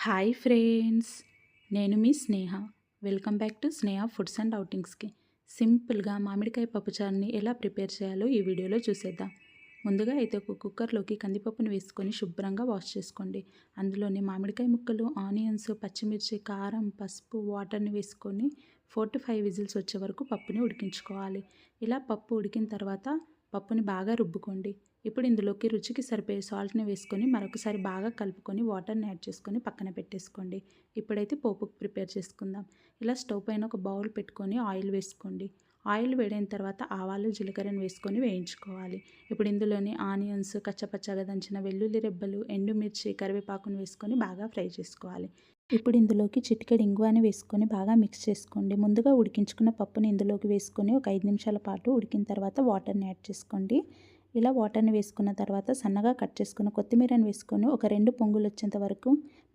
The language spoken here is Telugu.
హాయ్ ఫ్రెండ్స్, నేను మీ Sneha. Welcome back to Sneha foods and అవుటింగ్స్కి. సింపుల్గా మామిడికాయ పప్పుచారుని ఎలా ప్రిపేర్ చేయాలో ఈ వీడియోలో చూసేద్దాం. ముందుగా అయితే ఒక కుక్కర్లోకి కందిపప్పును వేసుకొని శుభ్రంగా వాష్ చేసుకోండి. అందులోని మామిడికాయ ముక్కలు, ఆనియన్స్, పచ్చిమిర్చి, కారం, పసుపు, వాటర్ని వేసుకొని 4 to 5 విజిల్స్ వచ్చే వరకు పప్పుని ఉడికించుకోవాలి. ఇలా పప్పు ఉడికిన తర్వాత పప్పుని బాగా రుబ్బుకోండి. ఇప్పుడు ఇందులోకి రుచికి సరిపోయే సాల్ట్ని వేసుకొని మరొకసారి బాగా కలుపుకొని వాటర్ని యాడ్ చేసుకొని పక్కన పెట్టేసుకోండి. ఇప్పుడైతే పోపుకు ప్రిపేర్ చేసుకుందాం. ఇలా స్టవ్ పైన ఒక బౌల్ పెట్టుకొని ఆయిల్ వేసుకోండి. ఆయిల్ వేడైన తర్వాత ఆవాలు, జీలకర్రను వేసుకొని వేయించుకోవాలి. ఇప్పుడు ఇందులోని ఆనియన్స్, కచ్చపచ్చగా దంచిన వెల్లుల్లి రెబ్బలు, ఎండుమిర్చి, కరివేపాకును వేసుకొని బాగా ఫ్రై చేసుకోవాలి. ఇప్పుడు ఇందులోకి చిటికెడు ఇంగువని వేసుకొని బాగా మిక్స్ చేసుకోండి. ముందుగా ఉడికించుకున్న పప్పుని ఇందులోకి వేసుకొని ఒక 5 నిమిషాల పాటు ఉడికిన తర్వాత వాటర్ని యాడ్ చేసుకోండి. ఇలా వాటర్ని వేసుకున్న తర్వాత సన్నగా కట్ చేసుకున్న కొత్తిమీరని వేసుకొని ఒక 2 పొంగులు వచ్చేంత వరకు